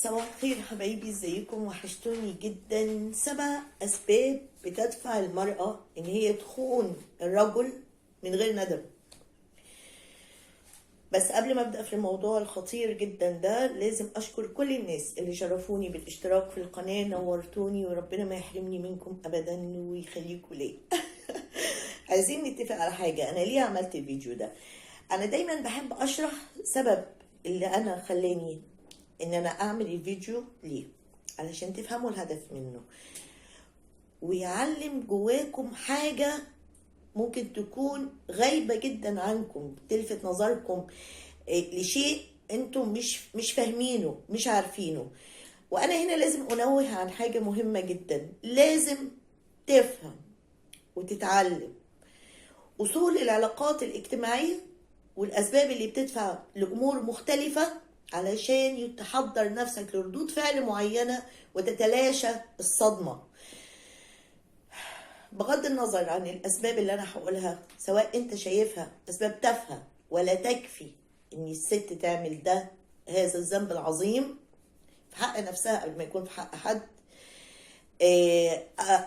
صباح الخير حبايبي، ازيكم؟ وحشتوني جدا. 7 اسباب بتدفع المرأة ان هي تخون الرجل من غير ندم. بس قبل ما ابدأ في الموضوع الخطير جدا ده، لازم اشكر كل الناس اللي شرفوني بالاشتراك في القناة. نورتوني وربنا ما يحرمني منكم ابدا ويخليكم ليا. عايزين نتفق على حاجة. انا ليه عملت الفيديو ده؟ انا دايما بحب اشرح سبب اللي انا خلاني ان انا اعمل الفيديو ليه، علشان تفهموا الهدف منه ويعلم جواكم حاجة ممكن تكون غايبة جدا عنكم، تلفت نظركم لشيء انتم مش فاهمينه، مش عارفينه. وانا هنا لازم انوه عن حاجة مهمة جدا. لازم تفهم وتتعلم اصول العلاقات الاجتماعية والاسباب اللي بتدفع لامور مختلفة، علشان تحضر نفسك لردود فعل معينة وتتلاشى الصدمة. بغض النظر عن الاسباب اللي انا هقولها، سواء انت شايفها اسباب تافهة ولا تكفي ان الست تعمل ده، هذا الذنب العظيم في حق نفسها قبل ما يكون في حق حد،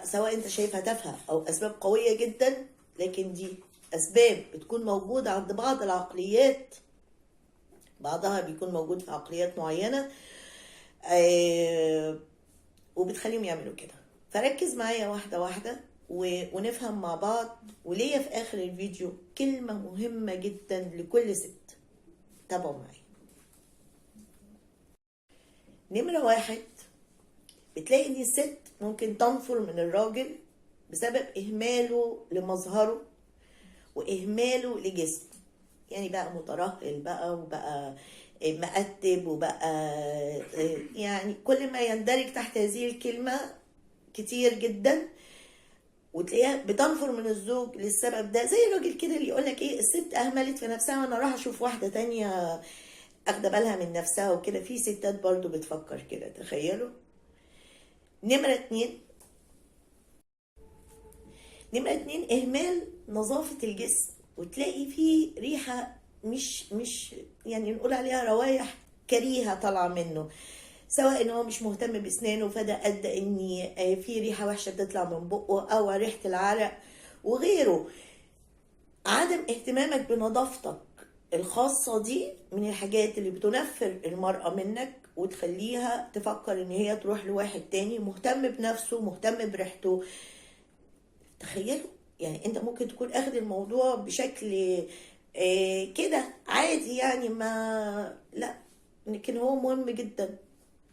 سواء انت شايفها تافهة او اسباب قوية جدا، لكن دي اسباب بتكون موجودة عند بعض العقليات، بعضها بيكون موجود في عقليات معينة وبتخليهم يعملوا كده. فركز معايا واحدة واحدة ونفهم مع بعض. وليا في آخر الفيديو كلمة مهمة جدا لكل ست، تابعوا معايا. نمرة 1، بتلاقي ان الست ممكن تنفر من الراجل بسبب إهماله لمظهره وإهماله لجسمه. يعني بقى مترهل بقى، وبقى مقتب، وبقى يعني كل ما يندرج تحت هذه الكلمة كتير جدا. وتلاقيها بتنفر من الزوج للسبب ده، زي الراجل كده اللي يقولك ايه، الست اهملت في نفسها وانا راح اشوف واحدة تانية اخده بالها من نفسها وكده. في ستات برضو بتفكر كده، تخيلوا. نمرة اتنين اهمال نظافة الجسم، وتلاقي فيه ريحة مش يعني نقول عليها روايح كريهة طالعة منه، سواء ان هو مش مهتم باسنانه فده ادى ان في ريحة وحشة بتطلع من بقه، او ريحة العرق وغيره. عدم اهتمامك بنظافتك الخاصة دي من الحاجات اللي بتنفر المرأة منك وتخليها تفكر ان هي تروح لواحد تاني مهتم بنفسه، مهتم بريحته. تخيلوا، يعني انت ممكن تكون اخد الموضوع بشكل كده عادي، يعني ما لا، لكن هو مهم جدا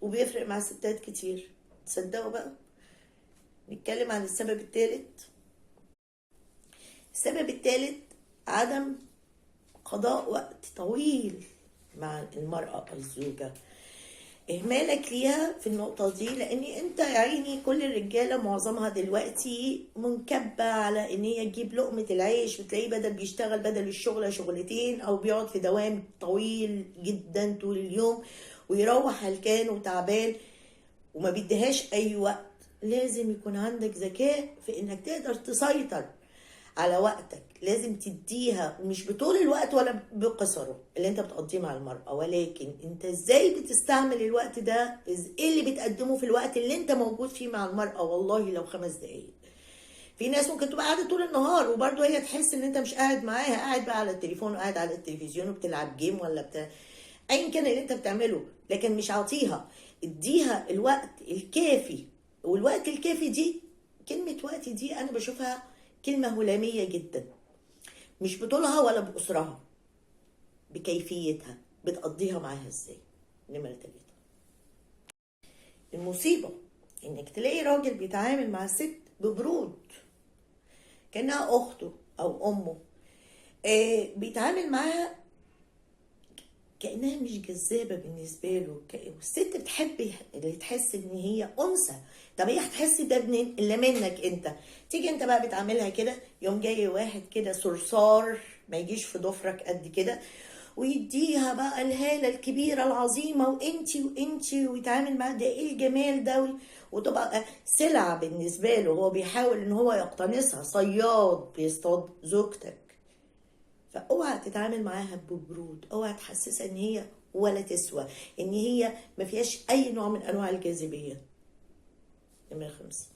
وبيفرق مع ستات كتير. تصدقوا بقى؟ نتكلم عن السبب الثالث. السبب الثالث عدم قضاء وقت طويل مع المرأة الزوجة. اهمالك ليها في النقطة دي، لان انت يا عيني كل الرجالة معظمها دلوقتي منكبة على ان هي تجيب لقمة العيش، وتلاقيه بدل بيشتغل بدل الشغلة شغلتين، او بيقعد في دوام طويل جدا طول اليوم ويروح هلكان وتعبان وما بيديهاش اي وقت. لازم يكون عندك ذكاء في انك تقدر تسيطر على وقتك. لازم تديها مش بطول الوقت ولا بقصره اللي انت بتقضيه مع المرأة، ولكن انت ازاي بتستعمل الوقت ده، ايه اللي بتقدمه في الوقت اللي انت موجود فيه مع المرأة. والله لو 5 دقايق. في ناس ممكن تبقى قاعدة طول النهار وبرضه هي تحس ان انت مش قاعد معاها، قاعد بقى على التليفون وقاعد على التلفزيون وبتلعب جيم ولا ايا كان اللي انت بتعمله، لكن مش عاطيها. اديها الوقت الكافي. والوقت الكافي دي، كلمة وقت دي انا بشوفها كلمة هلامية جدا، مش بطولها ولا بأسرها، بكيفيتها بتقضيها معاها ازاي. نمرة 3، المصيبة انك تلاقي راجل بيتعامل مع الست ببرود كأنها اخته او امه. بيتعامل معاها كأنها مش جذابة بالنسبة له. والست بتحب اللي تحس ان هي انثى. طب هي هتحس ده منين الا منك انت؟ تيجي انت بقى بتعملها كده، يوم جاي واحد كده صرصار ما يجيش في ضفرك قد كده، ويديها بقى الهالة الكبيرة العظيمة، وانتي ويتعامل معاها، ده ايه الجمال ده، وتبقى سلعة بالنسبة له. هو بيحاول ان هو يقتنصها، صياد بيصطاد زوجتك. فاوعى تتعامل معاها ببرود، اوعى تحسسها ان هي ولا تسوى، ان هي ما فيهاش اي نوع من انواع الجاذبيه. نمرة 5.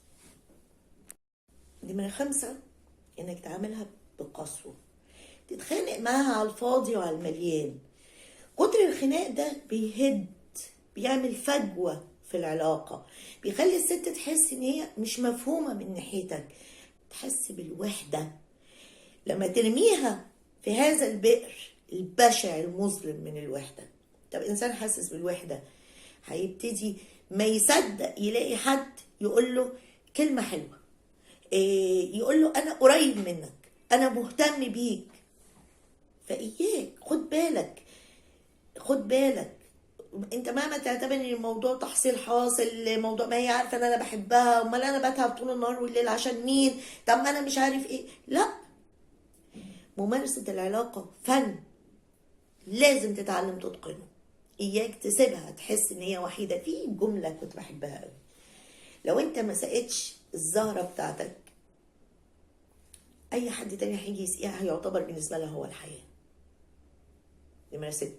نمرة 5 انك تعاملها بقسوه، تتخانق معاها على الفاضي وعلى المليان. كتر الخناق ده بيهد، بيعمل فجوه في العلاقه، بيخلي الست تحس ان هي مش مفهومه من ناحيتك، تحس بالوحده. لما ترميها في هذا البئر البشع المظلم من الوحدة. طب إنسان حاسس بالوحدة هيبتدي ما يصدق يلاقي حد يقول له كلمة حلوة، يقول له أنا قريب منك، أنا مهتم بيك. فإياك خد بالك، خد بالك. انت مهما تعتبر ان الموضوع تحصيل حاصل، موضوع ما هي عارفه ان انا بحبها، امال انا بتعب طول النهار والليل عشان مين؟ طب ما انا مش عارف ايه. لا، ممارسة العلاقة فن، لازم تتعلم تتقنه. إياك تسيبها تحس إن هي وحيدة. في جملة كنت بحبها قوي: لو أنت ما سقتش الزهرة بتاعتك، أي حد تاني هيجي يسقيها هيعتبر بالنسبة لها هو الحياة. نمرة 6.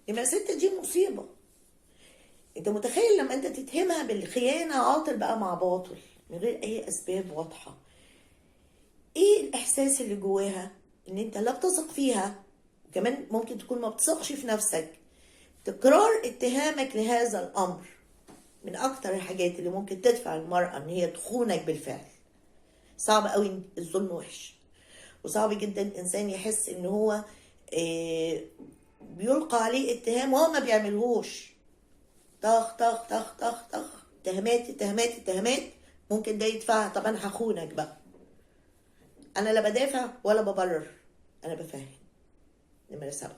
نمرة 6 دي مصيبة. أنت متخيل لما أنت تتهمها بالخيانة عاطل بقى مع باطل من غير أي أسباب واضحة؟ إيه الإحساس اللي جواها؟ إن أنت لا بتثق فيها، وكمان ممكن تكون ما بتثقش في نفسك. تكرار اتهامك لهذا الامر من اكتر الحاجات اللي ممكن تدفع المرأة ان هي تخونك بالفعل. صعب قوي، الظلم وحش، وصعب جدا انسان يحس ان هو بيلقى عليه اتهام وهو ما بيعملهوش. طخ طخ طخ طخ طخ، اتهامات اتهامات اتهامات، ممكن ده يدفعها. طب انا هخونك بقى. انا لا بدافع ولا ببرر، انا بفهم. نمرة 7.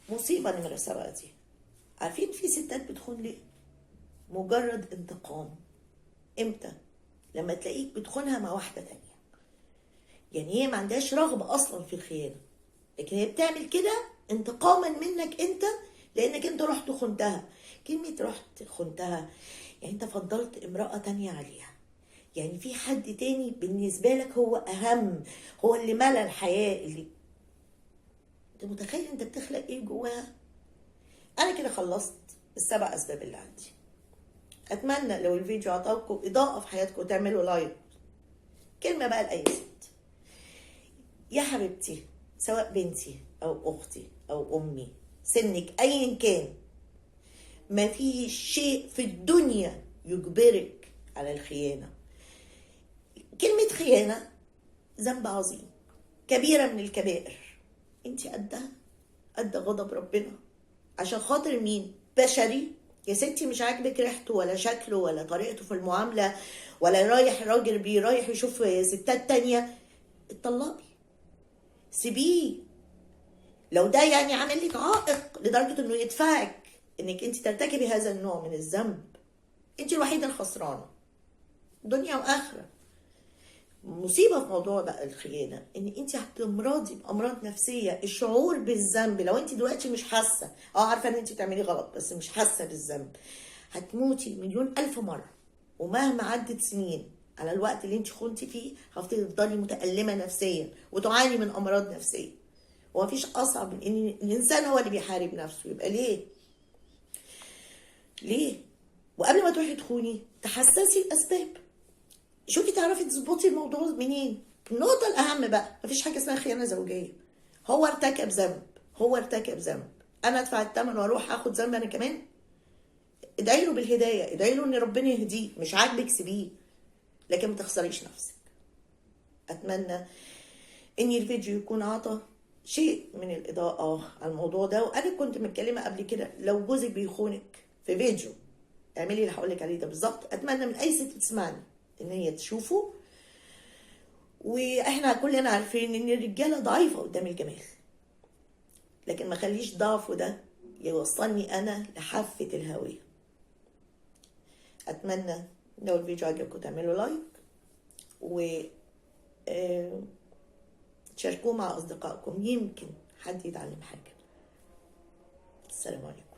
مصيبة نمرة 7 دي. عارفين في ستات بتخون ليه؟ مجرد انتقام. امتى؟ لما تلاقيك بتخونها مع واحدة تانية. يعني هي ما عندهاش رغبة اصلا في الخيانة، لكن هي بتعمل كده انتقاما منك انت، لانك انت رحت خنتها. كلمة رحت خنتها يعني انت فضلت امرأة تانية عليها، يعني في حد تاني بالنسبة لك هو اهم، هو اللي ملى الحياة. اللي انت متخيل انت بتخلق ايه جواها؟ انا كده خلصت ال7 اسباب اللي عندي. اتمنى لو الفيديو عطاكم اضاءة في حياتكم تعملوا لايك. كلمة بقى لأي ست: يا حبيبتي، سواء بنتي او اختي او امي، سنك ايا كان، ما في شيء في الدنيا يجبرك على الخيانة. كلمة خيانة ذنب عظيم، كبيرة من الكبائر. انت قدها، قد غضب ربنا. عشان خاطر مين؟ بشري يا ستي مش عاجبك ريحته ولا شكله ولا طريقته في المعاملة، ولا رايح راجل رايح يشوف ستات تانية، اتطلقي، سيبيه. لو ده يعني عامل لك عائق لدرجة انه يدفعك انك انت ترتكبي هذا النوع من الذنب، انت الوحيدة الخسرانة دنيا واخرة. مصيبة في موضوع بقى الخيانة ان انت هتمرضي بامراض نفسية. الشعور بالذنب، لو انت دلوقتي مش حاسة، عارفة ان انت بتعملي غلط بس مش حاسة بالذنب، هتموتي مليون الف مرة. ومهما عدت سنين على الوقت اللي انت خنتي فيه، هتفضلي متألمة نفسيا وتعاني من امراض نفسية. ومفيش اصعب من ان الانسان هو اللي بيحارب نفسه. يبقى ليه؟ وقبل ما تروحي تخوني تحسسي الاسباب، شوفي تعرفي تظبطي الموضوع منين. النقطة الأهم بقى، مفيش حاجة اسمها خيانة زوجية. هو ارتكب ذنب، هو ارتكب ذنب، أنا أدفع الثمن وأروح آخد ذنب أنا كمان؟ ادعي له بالهداية، ادعي له إن ربنا يهديه. مش عاجبك سيبيه، لكن ما تخسريش نفسك. أتمنى إن الفيديو يكون عطى شيء من الإضاءة على الموضوع ده. وأنا كنت متكلمة قبل كده، لو جوزك بيخونك في فيديو اعملي اللي هقولك عليه ده بالظبط. أتمنى من أي ست تسمعني إن هي تشوفه. واحنا كلنا عارفين ان الرجاله ضعيفه قدام الجمال، لكن ما خليش ضعفه ده يوصلني انا لحافه الهويه. اتمنى لو الفيديو عجبكم تعملوا لايك و تشاركوه مع اصدقائكم، يمكن حد يتعلم حاجه. السلام عليكم.